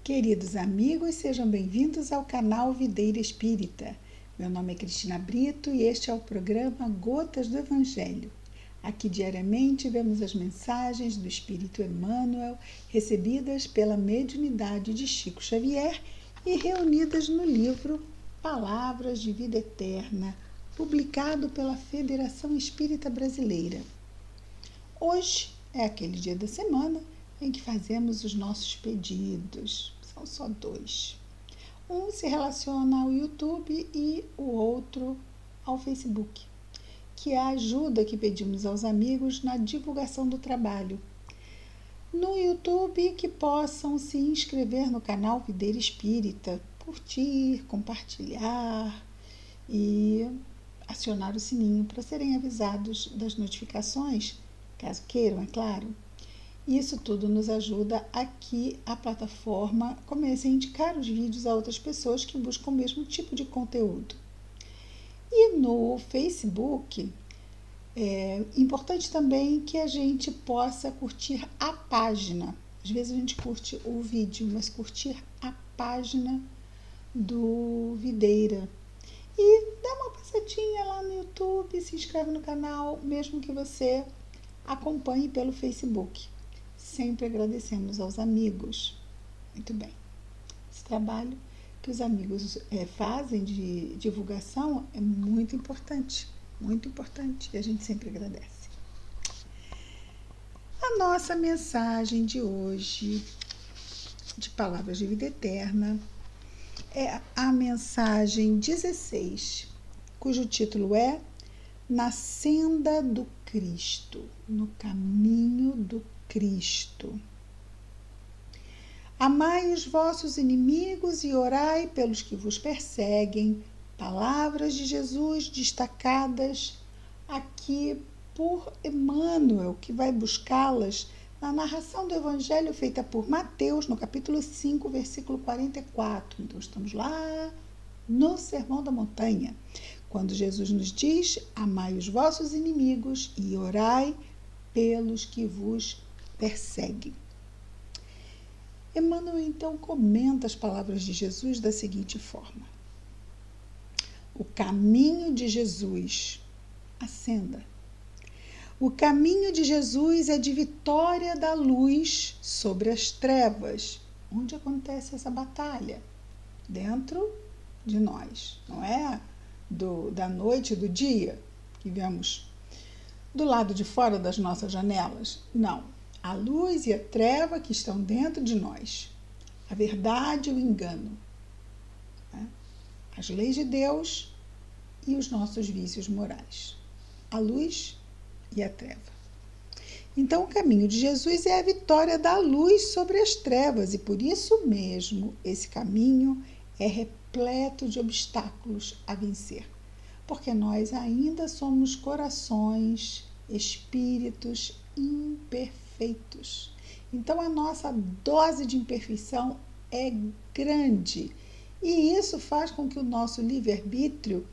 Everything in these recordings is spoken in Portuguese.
Queridos amigos, sejam bem-vindos ao canal Videira Espírita. Meu nome é Cristina Brito e este é o programa Gotas do Evangelho. Aqui diariamente vemos as mensagens do Espírito Emmanuel recebidas pela mediunidade de Chico Xavier e reunidas no livro Palavras de Vida Eterna, publicado pela Federação Espírita Brasileira. Hoje é aquele dia da semana em que fazemos os nossos pedidos. São só dois. Um se relaciona ao YouTube e o outro ao Facebook, que é a ajuda que pedimos aos amigos na divulgação do trabalho. No YouTube, que possam se inscrever no canal Videira Espírita, curtir, compartilhar e acionar o sininho para serem avisados das notificações, caso queiram, é claro. Isso tudo nos ajuda a que a plataforma comece a indicar os vídeos a outras pessoas que buscam o mesmo tipo de conteúdo. E no Facebook, é importante também que a gente possa curtir a página. Às vezes a gente curte o vídeo, mas curtir a página do Videira. E dá uma passadinha lá no YouTube, se inscreve no canal, mesmo que você acompanhe pelo Facebook. Sempre agradecemos aos amigos. Muito bem. Esse trabalho que os amigos fazem de divulgação é muito importante e a gente sempre agradece. A nossa mensagem de hoje, de Palavras de Vida Eterna, é a mensagem 16, cujo título é Na Senda do Cristo, no caminho do Cristo. Amai os vossos inimigos e orai pelos que vos perseguem. Palavras de Jesus destacadas aqui por Emmanuel, que vai buscá-las na narração do Evangelho feita por Mateus, no capítulo 5, versículo 44. Então, estamos lá no Sermão da Montanha, quando Jesus nos diz: amai os vossos inimigos e orai pelos que vos perseguem. Emmanuel então comenta as palavras de Jesus da seguinte forma: o caminho de Jesus, a senda. O caminho de Jesus é de vitória da luz sobre as trevas. Onde acontece essa batalha? Dentro de nós, não é da noite e do dia que vemos do lado de fora das nossas janelas. Não. A luz e a treva que estão dentro de nós. A verdade e o engano. As leis de Deus e os nossos vícios morais. A luz e a treva. Então, o caminho de Jesus é a vitória da luz sobre as trevas, e por isso mesmo esse caminho é repleto de obstáculos a vencer, porque nós ainda somos corações, espíritos imperfeitos. Então, a nossa dose de imperfeição é grande, e isso faz com que o nosso livre-arbítrio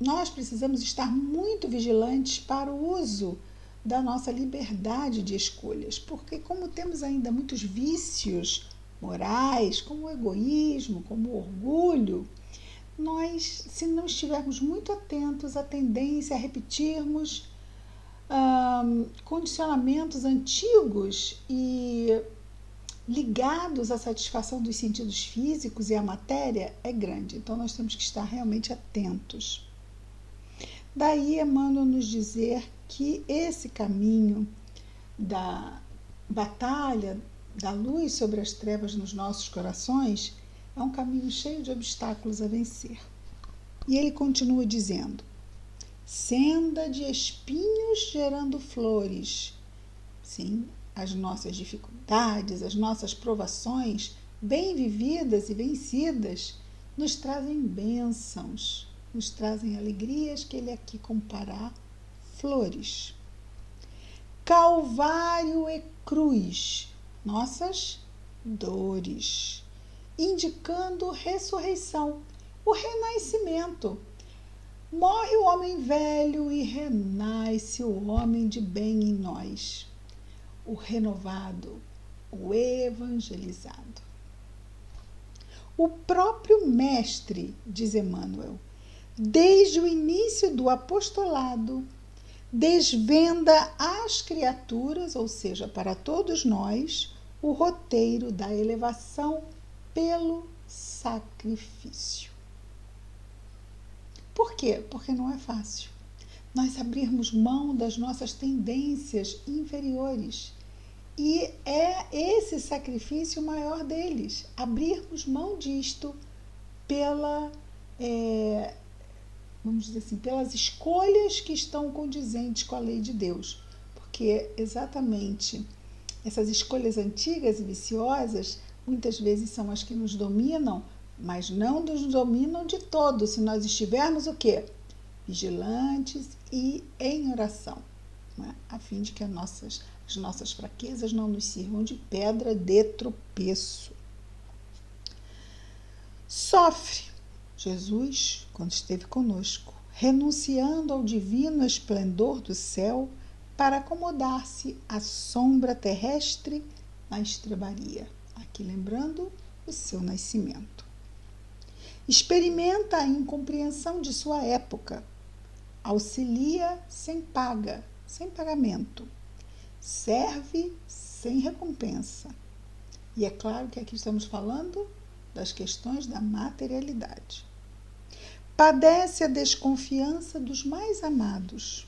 nós precisamos estar muito vigilantes para o uso da nossa liberdade de escolhas, porque como temos ainda muitos vícios morais, como o egoísmo, como o orgulho, nós, se não estivermos muito atentos, a tendência a repetirmos condicionamentos antigos e ligados à satisfação dos sentidos físicos e à matéria é grande. Então, nós temos que estar realmente atentos. Daí, Emmanuel nos dizer que esse caminho da batalha da luz sobre as trevas nos nossos corações é um caminho cheio de obstáculos a vencer. E ele continua dizendo: senda de espinhos gerando flores. Sim, as nossas dificuldades, as nossas provações, bem vividas e vencidas, nos trazem bênçãos, nos trazem alegrias que ele aqui compara a flores. Calvário e cruz, nossas dores, indicando ressurreição, o renascimento. Morre o homem velho e renasce o homem de bem em nós. O renovado, o evangelizado. O próprio Mestre, diz Emmanuel, desde o início do apostolado, desvenda às criaturas, ou seja, para todos nós, o roteiro da elevação pelo sacrifício. Por quê? Porque não é fácil nós abrirmos mão das nossas tendências inferiores. E é esse sacrifício o maior deles, abrirmos mão disto vamos dizer assim, pelas escolhas que estão condizentes com a lei de Deus. Porque exatamente essas escolhas antigas e viciosas, muitas vezes são as que nos dominam, mas não nos dominam de todo, se nós estivermos o quê? Vigilantes e em oração, né? A fim de que as nossas fraquezas não nos sirvam de pedra de tropeço. Sofre Jesus, quando esteve conosco, renunciando ao divino esplendor do céu para acomodar-se à sombra terrestre na estrebaria. Aqui lembrando o seu nascimento. Experimenta a incompreensão de sua época. Auxilia sem pagamento. Serve sem recompensa. E é claro que aqui estamos falando das questões da materialidade. Padece a desconfiança dos mais amados.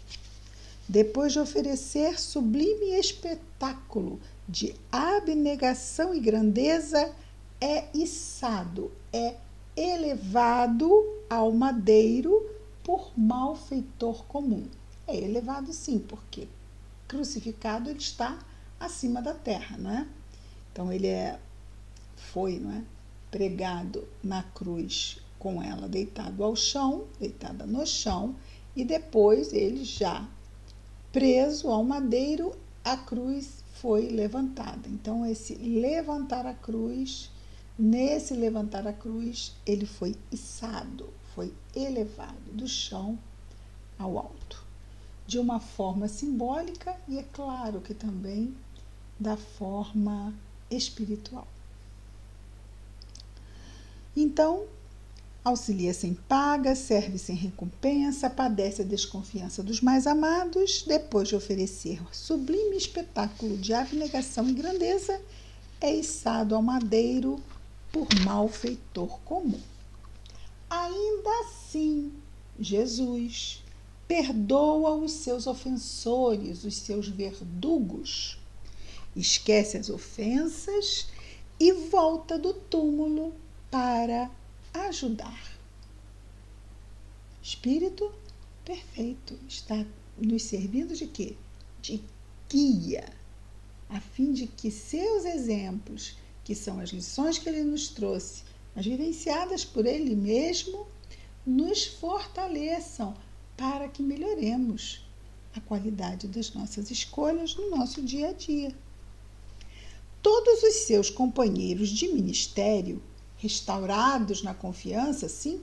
Depois de oferecer sublime espetáculo de abnegação e grandeza, é içado, é elevado ao madeiro por malfeitor comum. É elevado sim, porque crucificado ele está acima da terra, não é? Então ele foi, não é, pregado na cruz com ela deitada no chão, e depois ele já preso ao madeiro, a cruz foi levantada. Então nesse levantar a cruz, ele foi içado, foi elevado do chão ao alto, de uma forma simbólica e é claro que também da forma espiritual. Então, auxilia sem paga, serve sem recompensa, padece a desconfiança dos mais amados, depois de oferecer sublime espetáculo de abnegação e grandeza, é içado ao madeiro por malfeitor comum. Ainda assim, Jesus perdoa os seus ofensores, os seus verdugos, esquece as ofensas e volta do túmulo para ajudar. Espírito perfeito está nos servindo de quê? De guia, a fim de que seus exemplos, que são as lições que ele nos trouxe, mas vivenciadas por ele mesmo, nos fortaleçam para que melhoremos a qualidade das nossas escolhas no nosso dia a dia. Todos os seus companheiros de ministério, restaurados na confiança, sim,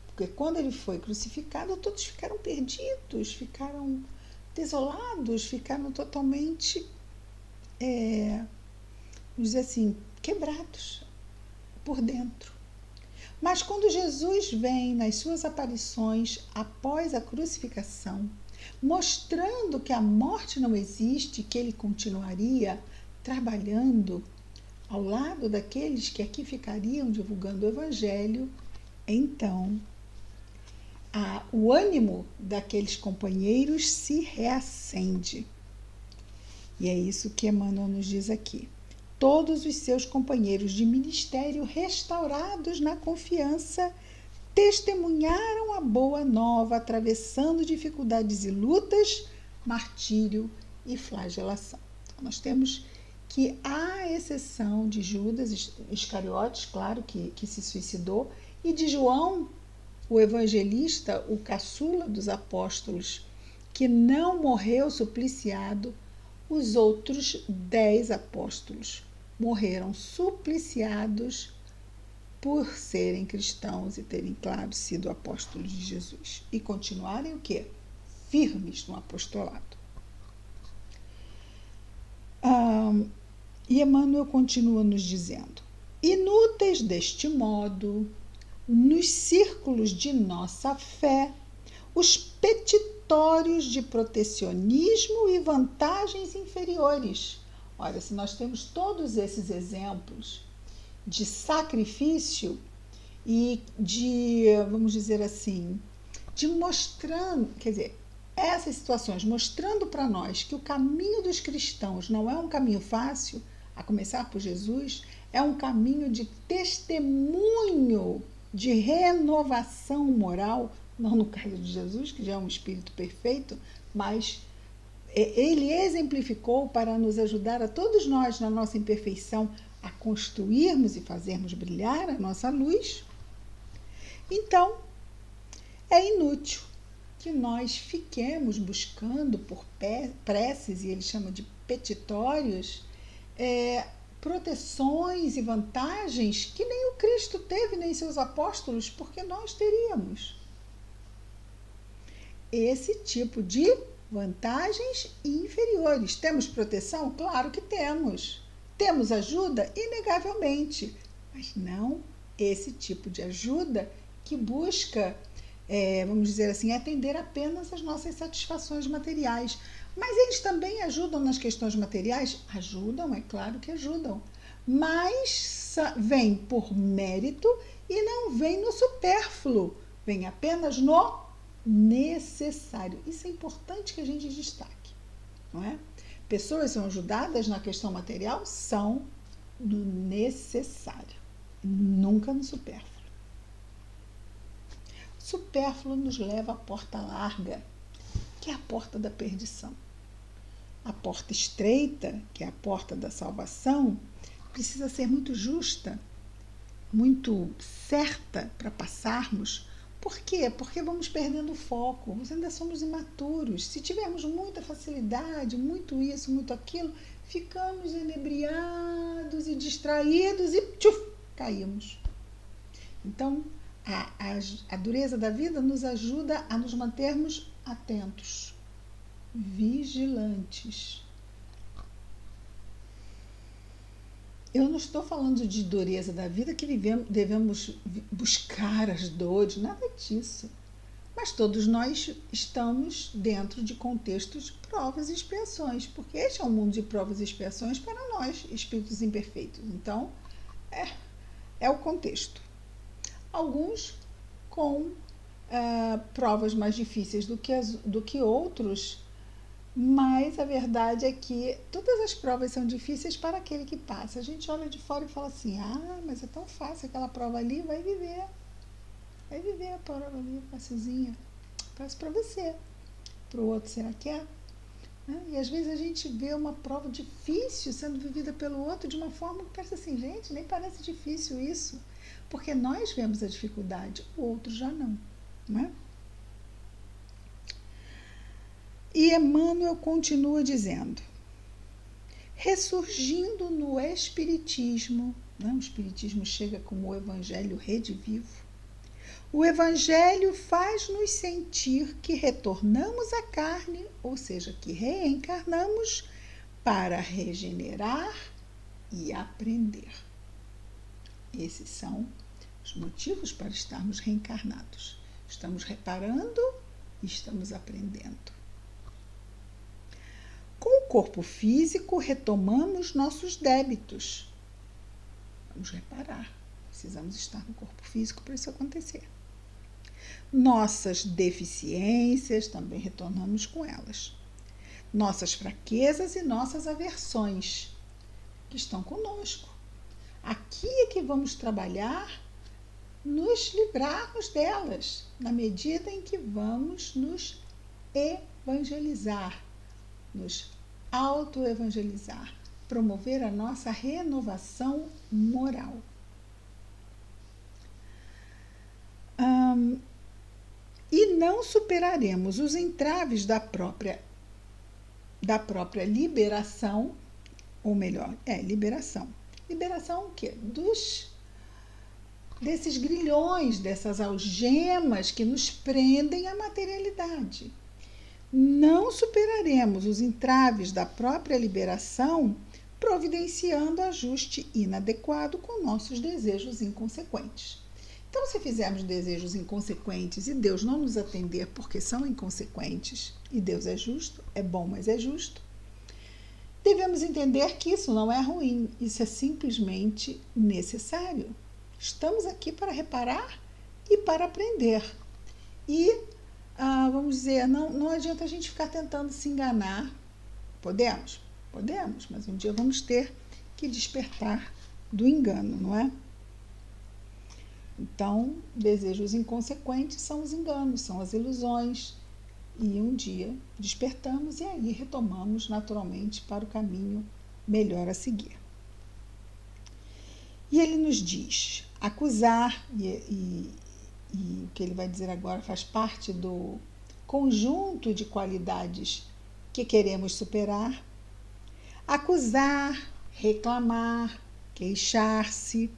porque quando ele foi crucificado, todos ficaram perdidos, ficaram desolados, ficaram totalmente, vamos dizer assim, quebrados por dentro. Mas quando Jesus vem nas suas aparições após a crucificação, mostrando que a morte não existe, que ele continuaria trabalhando ao lado daqueles que aqui ficariam divulgando o Evangelho, então o ânimo daqueles companheiros se reacende. E é isso que Emmanuel nos diz aqui. Todos os seus companheiros de ministério, restaurados na confiança, testemunharam a boa nova, atravessando dificuldades e lutas, martírio e flagelação. Então, nós temos que, à exceção de Judas Iscariotes, claro, que se suicidou, e de João, o evangelista, o caçula dos apóstolos, que não morreu supliciado, os outros 10 apóstolos morreram supliciados por serem cristãos e terem, claro, sido apóstolos de Jesus. E continuarem o quê? Firmes no apostolado. E Emmanuel continua nos dizendo: inúteis deste modo, nos círculos de nossa fé, os petitórios de protecionismo e vantagens inferiores. Olha, se nós temos todos esses exemplos de sacrifício e de, vamos dizer assim, de mostrando, quer dizer, essas situações mostrando para nós que o caminho dos cristãos não é um caminho fácil, a começar por Jesus, é um caminho de testemunho, de renovação moral, não no caso de Jesus, que já é um espírito perfeito, mas ele exemplificou para nos ajudar a todos nós, na nossa imperfeição, a construirmos e fazermos brilhar a nossa luz. Então, é inútil que nós fiquemos buscando por preces, e ele chama de petitórios, proteções e vantagens que nem o Cristo teve, nem seus apóstolos, porque nós teríamos. Esse tipo de vantagens inferiores. Temos proteção? Claro que temos. Temos ajuda? Inegavelmente. Mas não esse tipo de ajuda que busca, vamos dizer assim, atender apenas às nossas satisfações materiais. Mas eles também ajudam nas questões materiais? Ajudam, é claro que ajudam. Mas vem por mérito e não vem no supérfluo. Vem apenas no necessário. Isso é importante que a gente destaque, não é? Pessoas são ajudadas na questão material? São no necessário, nunca no supérfluo. O supérfluo nos leva à porta larga, que é a porta da perdição. A porta estreita, que é a porta da salvação, precisa ser muito justa, muito certa para passarmos. Por quê? Porque vamos perdendo o foco, nós ainda somos imaturos. Se tivermos muita facilidade, muito isso, muito aquilo, ficamos enebriados e distraídos e caímos. Então, a dureza da vida nos ajuda a nos mantermos atentos, vigilantes. Eu não estou falando de dureza da vida que devemos buscar as dores, nada disso. Mas todos nós estamos dentro de contextos de provas e expiações, porque este é um mundo de provas e expiações para nós, espíritos imperfeitos. Então, é o contexto. Alguns com provas mais difíceis do que outros, mas a verdade é que todas as provas são difíceis para aquele que passa. A gente olha de fora e fala assim, mas é tão fácil aquela prova ali, vai viver a prova ali, facilzinha. Fácil para você, para o outro será que é? E às vezes a gente vê uma prova difícil sendo vivida pelo outro de uma forma que parece assim, gente, nem parece difícil isso, porque nós vemos a dificuldade, o outro já não é? E Emmanuel continua dizendo, ressurgindo no Espiritismo, o Espiritismo chega como o Evangelho redivivo, o Evangelho faz-nos sentir que retornamos à carne, ou seja, que reencarnamos para regenerar e aprender. Esses são os motivos para estarmos reencarnados. Estamos reparando e estamos aprendendo. Com o corpo físico, retomamos nossos débitos. Vamos reparar. Precisamos estar no corpo físico para isso acontecer. Nossas deficiências, também retornamos com elas. Nossas fraquezas e nossas aversões, que estão conosco. Aqui é que vamos trabalhar, nos livrarmos delas, na medida em que vamos nos evangelizar, nos autoevangelizar, promover a nossa renovação moral. E não superaremos os entraves da própria liberação, ou melhor, liberação. Liberação o quê? Desses grilhões, dessas algemas que nos prendem à materialidade. Não superaremos os entraves da própria liberação providenciando ajuste inadequado com nossos desejos inconsequentes. Então, se fizermos desejos inconsequentes e Deus não nos atender porque são inconsequentes, e Deus é justo, é bom, mas é justo, devemos entender que isso não é ruim, isso é simplesmente necessário. Estamos aqui para reparar e para aprender. E, vamos dizer, não adianta a gente ficar tentando se enganar. Podemos, mas um dia vamos ter que despertar do engano, não é? Então, desejos inconsequentes são os enganos, são as ilusões. E um dia despertamos e aí retomamos naturalmente para o caminho melhor a seguir. E ele nos diz, acusar, e o que ele vai dizer agora faz parte do conjunto de qualidades que queremos superar. Acusar, reclamar, queixar-se,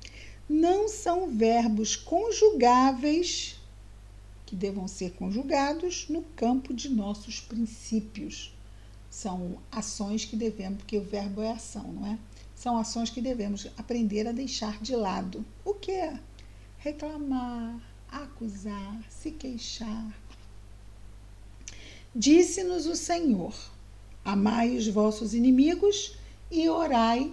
não são verbos conjugáveis que devam ser conjugados no campo de nossos princípios. São ações que devemos, porque o verbo é ação, não é? São ações que devemos aprender a deixar de lado. O que é? Reclamar, acusar, se queixar. Disse-nos o Senhor, amai os vossos inimigos e orai,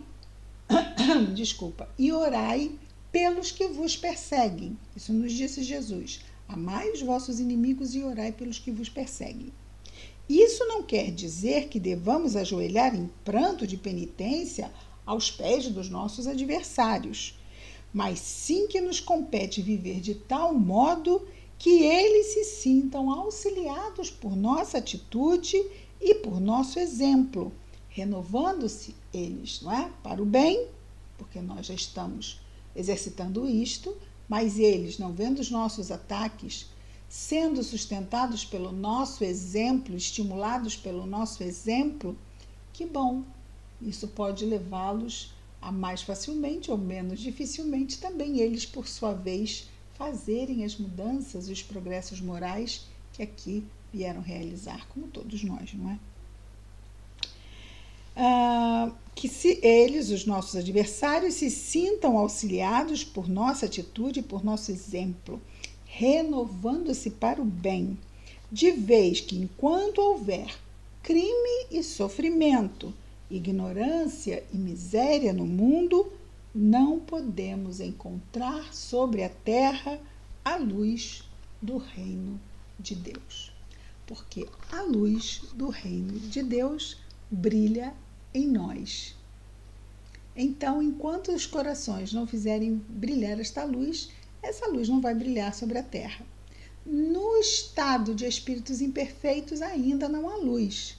e orai pelos que vos perseguem. Isso nos disse Jesus. Amai os vossos inimigos e orai pelos que vos perseguem. Isso não quer dizer que devamos ajoelhar em pranto de penitência aos pés dos nossos adversários, mas sim que nos compete viver de tal modo que eles se sintam auxiliados por nossa atitude e por nosso exemplo, renovando-se eles, não é? Para o bem, porque nós já estamos exercitando isto, mas eles, não vendo os nossos ataques, sendo sustentados pelo nosso exemplo, estimulados pelo nosso exemplo, que bom, isso pode levá-los a mais facilmente ou menos dificilmente também eles, por sua vez, fazerem as mudanças e os progressos morais que aqui vieram realizar, como todos nós, não é? Que se eles, os nossos adversários, se sintam auxiliados por nossa atitude e por nosso exemplo, renovando-se para o bem, de vez que enquanto houver crime e sofrimento, ignorância e miséria no mundo, não podemos encontrar sobre a terra a luz do reino de Deus. Porque a luz do reino de Deus brilha em nós. Então, enquanto os corações não fizerem brilhar esta luz, essa luz não vai brilhar sobre a terra. No estado de espíritos imperfeitos ainda não há luz.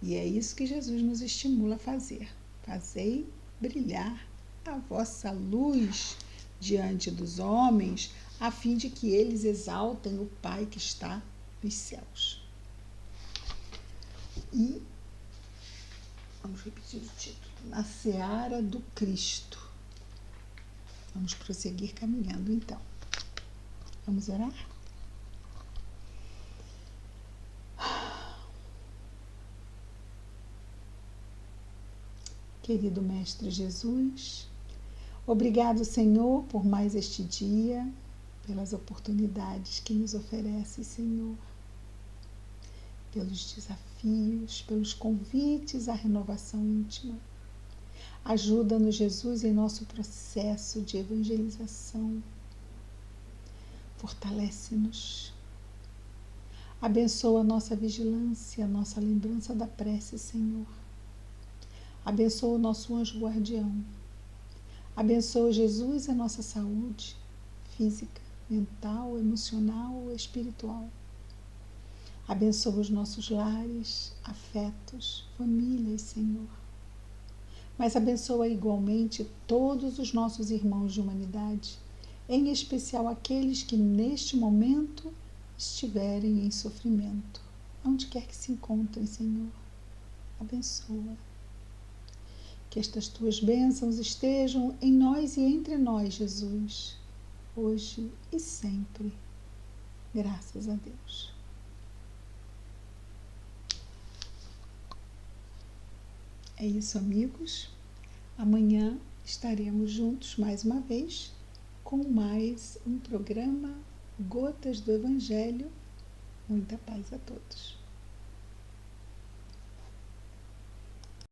E é isso que Jesus nos estimula a fazer. Fazei brilhar a vossa luz diante dos homens, a fim de que eles exaltem o Pai que está nos céus. E vamos repetir o título. Na seara do Cristo. Vamos prosseguir caminhando, então. Vamos orar? Querido Mestre Jesus, obrigado, Senhor, por mais este dia, pelas oportunidades que nos oferece, Senhor, pelos desafios, pelos convites à renovação íntima. Ajuda-nos, Jesus, em nosso processo de evangelização. Fortalece-nos. Abençoa a nossa vigilância, a nossa lembrança da prece, Senhor. Abençoa o nosso anjo guardião. Abençoa, Jesus, a nossa saúde física, mental, emocional, espiritual. Abençoa os nossos lares, afetos, famílias, Senhor. Mas abençoa igualmente todos os nossos irmãos de humanidade, em especial aqueles que neste momento estiverem em sofrimento, onde quer que se encontrem, Senhor. Abençoa. Que estas tuas bênçãos estejam em nós e entre nós, Jesus, hoje e sempre. Graças a Deus. É isso, amigos. Amanhã estaremos juntos mais uma vez com mais um programa Gotas do Evangelho. Muita paz a todos.